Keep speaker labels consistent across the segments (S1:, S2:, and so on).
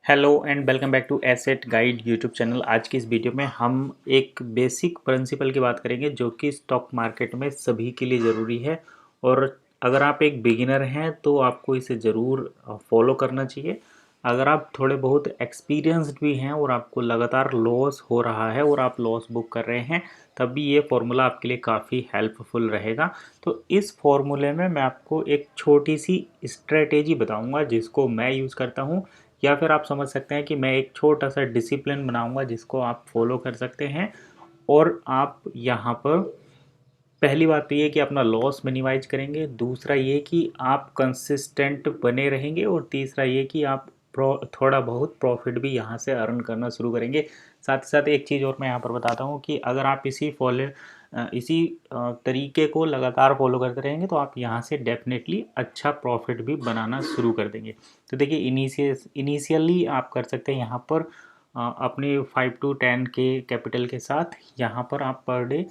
S1: Hello and welcome back to Asset Guide YouTube channel. आज की इस वीडियो में हम एक बेसिक प्रिंसिपल की बात करेंगे जो कि स्टॉक मार्केट में सभी के लिए ज़रूरी है। और अगर आप एक बिगिनर हैं तो आपको इसे ज़रूर फॉलो करना चाहिए। अगर आप थोड़े बहुत एक्सपीरियंस्ड भी हैं और आपको लगातार लॉस हो रहा है और आप लॉस बुक कर रहे हैं, तब भी ये फॉर्मूला आपके लिए काफ़ी हेल्पफुल रहेगा। तो इस फॉर्मूले में मैं आपको एक छोटी सी स्ट्रेटेजी बताऊंगा जिसको मैं यूज़ करता हूँ, या फिर आप समझ सकते हैं कि मैं एक छोटा सा डिसिप्लिन बनाऊंगा जिसको आप फॉलो कर सकते हैं। और आप यहाँ पर पहली बात तो ये कि अपना लॉस मिनिमाइज करेंगे, दूसरा ये कि आप कंसिस्टेंट बने रहेंगे, और तीसरा ये कि आप थोड़ा बहुत प्रॉफिट भी यहाँ से अर्न करना शुरू करेंगे। साथ ही साथ एक चीज़ और मैं यहाँ पर बताता हूँ कि अगर आप इसी तरीके को लगातार फॉलो करते रहेंगे तो आप यहाँ से डेफिनेटली अच्छा प्रॉफिट भी बनाना शुरू कर देंगे। तो देखिए, इनिशियली आप कर सकते हैं यहाँ पर अपने 5 to 10 के कैपिटल के साथ यहाँ पर आप पर डे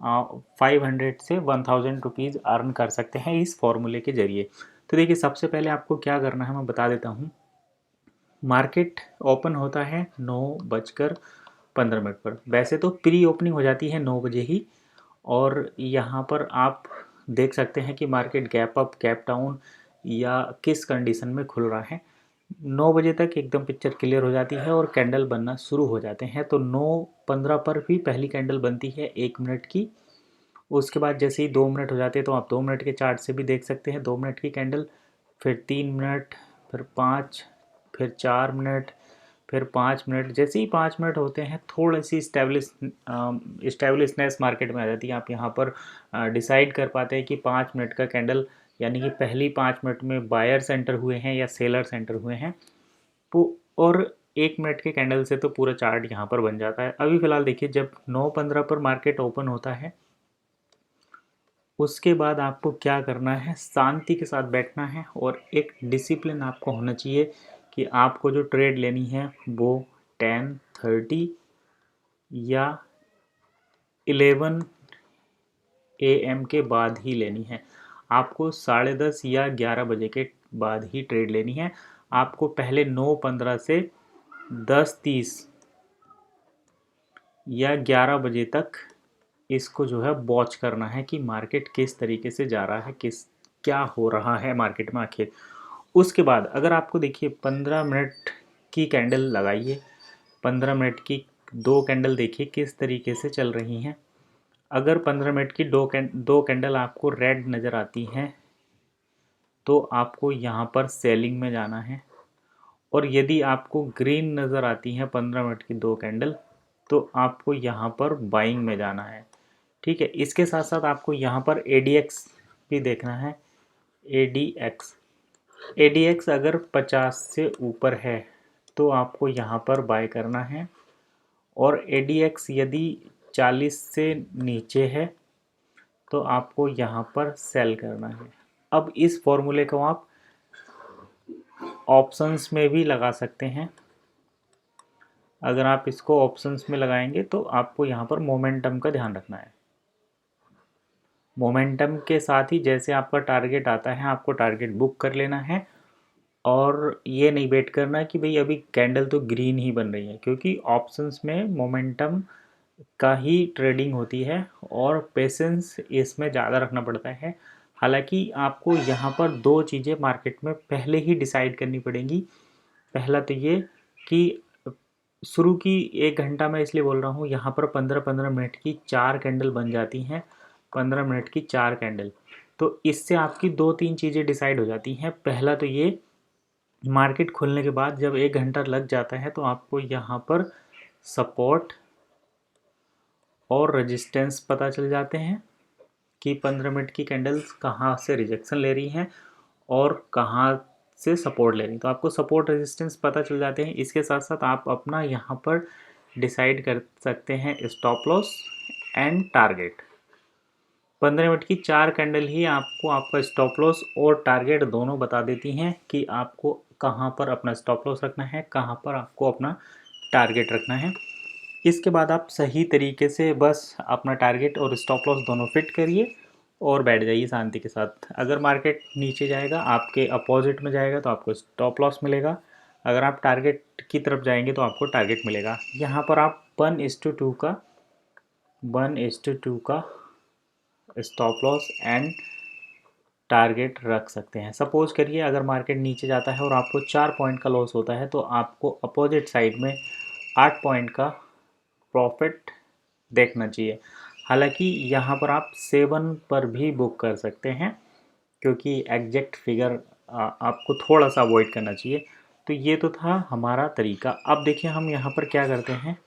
S1: 500 से 1000 रुपीज़ अर्न कर सकते हैं इस फॉर्मूले के ज़रिए। तो देखिए, सबसे पहले आपको क्या करना है मैं बता देता हूँ। मार्केट ओपन होता है 9:15 पर। वैसे तो प्री ओपनिंग हो जाती है 9 बजे ही, और यहाँ पर आप देख सकते हैं कि market gap up, gap down या किस कंडीशन में खुल रहा है। 9 बजे तक एकदम पिक्चर क्लियर हो जाती है और कैंडल बनना शुरू हो जाते हैं। तो 9:15 पर भी पहली कैंडल बनती है 1 मिनट की। उसके बाद जैसे ही 2 मिनट हो जाते हैं तो आप 2 मिनट के चार्ट से भी देख सकते हैं 2 मिनट की कैंडल, फिर 3 मिनट, फिर 5, फिर 4 मिनट, फिर 5 मिनट। जैसे ही 5 मिनट होते हैं थोड़ी सी इस्टेब्लिशनेस मार्केट में आ जाती है। आप यहाँ पर डिसाइड कर पाते हैं कि 5 मिनट का कैंडल, यानी कि पहली 5 मिनट में बायर सेंटर हुए हैं या सेलर सेंटर हुए हैं। तो और 1 मिनट के कैंडल से तो पूरा चार्ट यहाँ पर बन जाता है। अभी फ़िलहाल देखिए, जब 9:15 पर मार्केट ओपन होता है उसके बाद आपको क्या करना है, शांति के साथ बैठना है और एक डिसिप्लिन आपको होना चाहिए कि आपको जो ट्रेड लेनी है वो 10:30 या 11 AM के बाद ही लेनी है। आपको 10:30 या 11 बजे के बाद ही ट्रेड लेनी है। आपको पहले 9:15 से 10:30 या 11 बजे तक इसको जो है वॉच करना है कि मार्केट किस तरीके से जा रहा है, क्या हो रहा है मार्केट में आखिर। उसके बाद अगर आपको देखिए 15 मिनट की कैंडल लगाइए, 15 मिनट की दो कैंडल देखिए किस तरीके से चल रही हैं। अगर 15 मिनट की दो कैंडल आपको रेड नज़र आती हैं तो आपको यहाँ पर सेलिंग में जाना है, और यदि आपको ग्रीन नज़र आती हैं 15 मिनट की दो कैंडल तो आपको यहाँ पर बाइंग में जाना है। ठीक है, इसके साथ साथ आपको यहाँ पर ADX भी देखना है। ADX ADX अगर 50 से ऊपर है तो आपको यहाँ पर बाय करना है, और ADX यदि 40 से नीचे है तो आपको यहाँ पर सेल करना है। अब इस फॉर्मूले को आप ऑप्शंस में भी लगा सकते हैं। अगर आप इसको ऑप्शंस में लगाएंगे तो आपको यहाँ पर मोमेंटम का ध्यान रखना है। मोमेंटम के साथ ही जैसे आपका टारगेट आता है आपको टारगेट बुक कर लेना है, और ये नहीं वेट करना कि भाई अभी कैंडल तो ग्रीन ही बन रही है, क्योंकि ऑप्शंस में मोमेंटम का ही ट्रेडिंग होती है और पेशेंस इसमें ज़्यादा रखना पड़ता है। हालांकि आपको यहाँ पर दो चीज़ें मार्केट में पहले ही डिसाइड करनी पड़ेंगी। पहला तो ये कि शुरू की 1 घंटा मैं इसलिए बोल रहा हूँ, यहाँ पर 15-15 मिनट की 4 कैंडल बन जाती हैं। 15 मिनट की 4 कैंडल, तो इससे आपकी 2-3 चीज़ें डिसाइड हो जाती हैं। पहला तो ये, मार्केट खुलने के बाद जब 1 घंटा लग जाता है तो आपको यहाँ पर सपोर्ट और रेजिस्टेंस पता चल जाते हैं कि 15 मिनट की कैंडल्स कहाँ से रिजेक्शन ले रही हैं और कहाँ से सपोर्ट ले रही हैं। तो आपको सपोर्ट रेजिस्टेंस पता चल जाते हैं। इसके साथ साथ आप अपना यहाँ पर डिसाइड कर सकते हैं stop loss and target. 15 minute की 4 कैंडल ही आपको आपका स्टॉप लॉस और टारगेट दोनों बता देती हैं कि आपको कहाँ पर अपना स्टॉप लॉस रखना है, कहाँ पर आपको अपना टारगेट रखना है। इसके बाद आप सही तरीके से बस अपना टारगेट और स्टॉप लॉस दोनों फिट करिए और बैठ जाइए शांति के साथ। अगर मार्केट नीचे जाएगा, आपके अपोजिट में जाएगा, तो आपको स्टॉप लॉस मिलेगा। अगर आप टारगेट की तरफ जाएंगे तो आपको टारगेट मिलेगा। यहाँ पर आप 1:2 का स्टॉप लॉस एंड टारगेट रख सकते हैं। सपोज करिए अगर मार्केट नीचे जाता है और आपको 4 पॉइंट का लॉस होता है तो आपको अपोजिट साइड में 8 पॉइंट का प्रॉफिट देखना चाहिए। हालांकि यहाँ पर आप 7 पर भी बुक कर सकते हैं, क्योंकि एग्जैक्ट फिगर आपको थोड़ा सा अवॉइड करना चाहिए। तो ये तो था हमारा तरीका। अब देखिए हम यहाँ पर क्या करते हैं।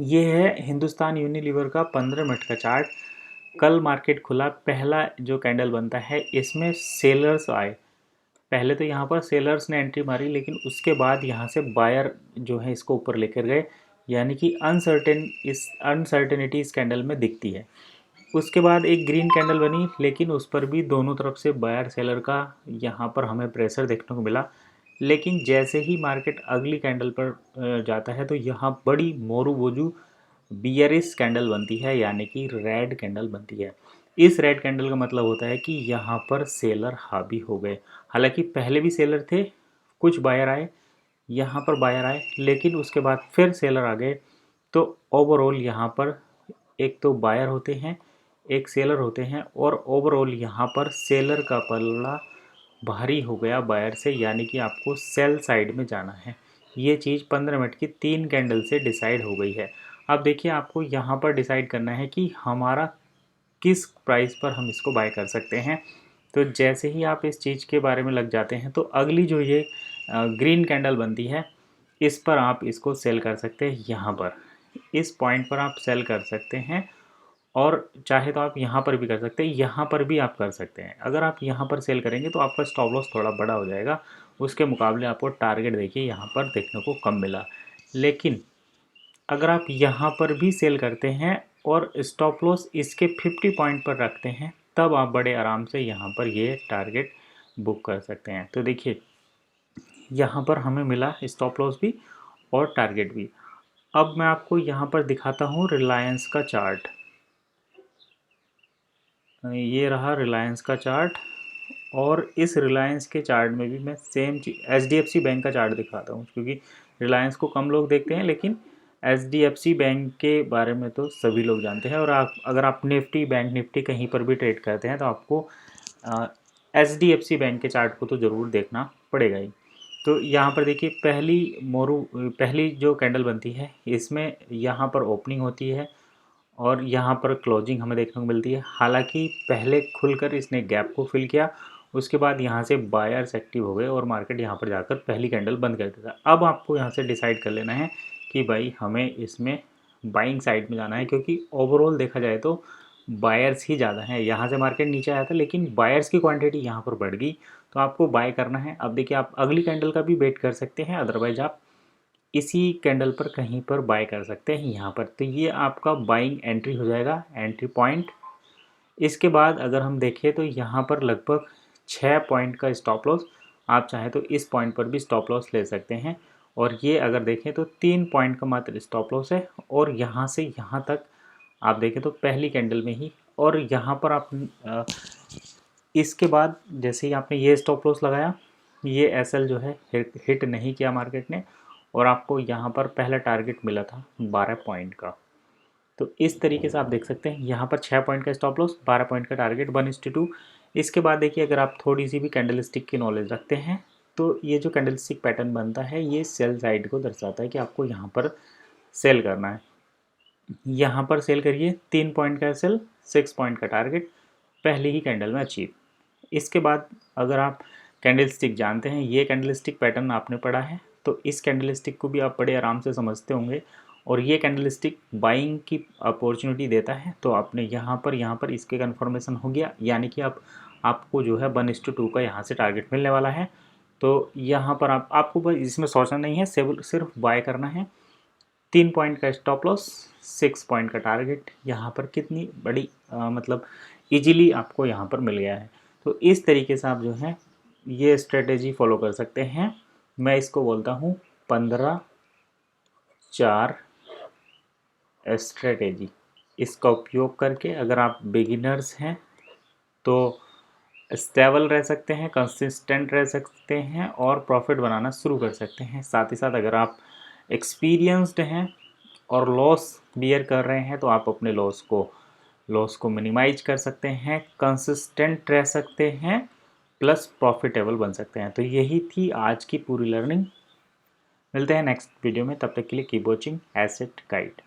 S1: ये है हिंदुस्तान यूनिलीवर का 15 मिनट का चार्ट। कल मार्केट खुला, पहला जो कैंडल बनता है इसमें सेलर्स आए। पहले तो यहाँ पर सेलर्स ने एंट्री मारी, लेकिन उसके बाद यहाँ से बायर जो है इसको ऊपर लेकर गए, यानी कि अनसर्टेनिटी इस कैंडल में दिखती है। उसके बाद एक ग्रीन कैंडल बनी, लेकिन उस पर भी दोनों तरफ से बायर सेलर का यहाँ पर हमें प्रेशर देखने को मिला। लेकिन जैसे ही मार्केट अगली कैंडल पर जाता है तो यहाँ बड़ी मोरू बोजू बियरिश कैंडल बनती है, यानी कि रेड कैंडल बनती है। इस रेड कैंडल का मतलब होता है कि यहाँ पर सेलर हावी हो गए। हालांकि पहले भी सेलर थे, कुछ बायर आए, यहाँ पर बायर आए, लेकिन उसके बाद फिर सेलर आ गए। तो ओवरऑल यहाँ पर एक तो बायर होते हैं, एक सेलर होते हैं, और ओवरऑल यहाँ पर सेलर का पल्ला भारी हो गया बायर से, यानी कि आपको सेल साइड में जाना है। ये चीज़ 15 मिनट की 3 कैंडल से डिसाइड हो गई है। अब देखिए आपको यहाँ पर डिसाइड करना है कि हमारा किस प्राइस पर हम इसको बाय कर सकते हैं। तो जैसे ही आप इस चीज़ के बारे में लग जाते हैं तो अगली जो ये ग्रीन कैंडल बनती है इस पर आप इसको सेल कर सकते हैं। यहाँ पर इस पॉइंट पर आप सेल कर सकते हैं, और चाहे तो आप यहाँ पर भी कर सकते हैं, यहाँ पर भी आप कर सकते हैं। अगर आप यहाँ पर सेल करेंगे तो आपका स्टॉप लॉस थोड़ा बड़ा हो जाएगा, उसके मुकाबले आपको टारगेट देखिए यहाँ पर देखने को कम मिला। लेकिन अगर आप यहाँ पर भी सेल करते हैं और स्टॉप लॉस इसके 50 पॉइंट पर रखते हैं, तब आप बड़े आराम से यहाँ पर ये टारगेट बुक कर सकते हैं। तो देखिए यहाँ पर हमें मिला स्टॉप लॉस भी और टारगेट भी। अब मैं आपको यहाँ पर दिखाता हूँ रिलायंस का चार्ट। ये रहा रिलायंस का चार्ट, और इस रिलायंस के चार्ट में भी मैं सेम चीज HDFC बैंक का चार्ट दिखाता हूँ, क्योंकि रिलायंस को कम लोग देखते हैं, लेकिन HDFC बैंक के बारे में तो सभी लोग जानते हैं। और अगर आप निफ्टी, बैंक निफ्टी कहीं पर भी ट्रेड करते हैं तो आपको HDFC बैंक के चार्ट को तो ज़रूर देखना पड़ेगा ही। तो यहाँ पर देखिए पहली जो कैंडल बनती है इसमें यहाँ पर ओपनिंग होती है और यहाँ पर क्लोजिंग हमें देखने को मिलती है। हालांकि पहले खुलकर इसने गैप को फिल किया, उसके बाद यहाँ से बायर्स एक्टिव हो गए और मार्केट यहाँ पर जाकर पहली कैंडल बंद कर देता। अब आपको यहाँ से डिसाइड कर लेना है कि भाई हमें इसमें बाइंग साइड में जाना है, क्योंकि ओवरऑल देखा जाए तो बायर्स ही ज़्यादा हैं। यहाँ से मार्केट नीचे आया था, लेकिन बायर्स की क्वांटिटी यहाँ पर बढ़ गई, तो आपको बाय करना है। अब देखिए आप अगली कैंडल का भी वेट कर सकते हैं, अदरवाइज आप इसी कैंडल पर कहीं पर बाय कर सकते हैं यहाँ पर। तो ये आपका बाइंग एंट्री हो जाएगा, एंट्री पॉइंट। इसके बाद अगर हम देखें तो यहाँ पर लगभग 6 पॉइंट का स्टॉप लॉस, आप चाहें तो इस पॉइंट पर भी स्टॉप लॉस ले सकते हैं। और ये अगर देखें तो 3 पॉइंट का मात्र स्टॉप लॉस है, और यहाँ से यहाँ तक आप देखें तो पहली कैंडल में ही। और यहाँ पर आप इसके बाद जैसे ही आपने ये स्टॉप लॉस लगाया, ये SL जो है हिट नहीं किया मार्केट ने, और आपको यहाँ पर पहला टारगेट मिला था 12 पॉइंट का। तो इस तरीके से आप देख सकते हैं यहाँ पर 6 पॉइंट का स्टॉप लॉस, 12 पॉइंट का टारगेट, 1:2। इसके बाद देखिए अगर आप थोड़ी सी भी कैंडल स्टिक की नॉलेज रखते हैं तो ये जो कैंडल स्टिक पैटर्न बनता है ये सेल साइड को दर्शाता है कि आपको यहाँ पर सेल करना है। यहाँ पर सेल करिए, 3 पॉइंट का सेल, 6 पॉइंट का टारगेट पहली ही कैंडल में अचीव। इसके बाद अगर आप कैंडल स्टिक जानते हैं, ये कैंडल स्टिक पैटर्न आपने पढ़ा है, तो इस कैंडल स्टिक को भी आप बड़े आराम से समझते होंगे। और ये कैंडल स्टिक बाइंग की अपॉर्चुनिटी देता है, तो आपने यहाँ पर इसके कन्फर्मेशन हो गया, यानी कि आपको जो है 1:2 का यहाँ से टारगेट मिलने वाला है। तो यहाँ पर आपको बस इसमें सोचना नहीं है, सिर्फ बाय करना है। 3 पॉइंट का स्टॉप लॉस, 6 पॉइंट का टारगेट, यहाँ पर कितनी बड़ी मतलब इजीली आपको यहाँ पर मिल गया है। तो इस तरीके से आप जो है ये स्ट्रेटेजी फॉलो कर सकते हैं। मैं इसको बोलता हूँ 15-4 स्ट्रेटेजी। इसका उपयोग करके अगर आप बिगिनर्स हैं तो स्टेबल रह सकते हैं, कंसिस्टेंट रह सकते हैं और प्रॉफिट बनाना शुरू कर सकते हैं। साथ ही साथ अगर आप एक्सपीरियंस्ड हैं और लॉस बियर कर रहे हैं तो आप अपने लॉस को मिनिमाइज कर सकते हैं, कंसिस्टेंट रह सकते हैं, प्लस प्रॉफिटेबल बन सकते हैं। तो यही थी आज की पूरी लर्निंग। मिलते हैं नेक्स्ट वीडियो में, तब तक के लिए कीप वॉचिंग एसेट गाइड।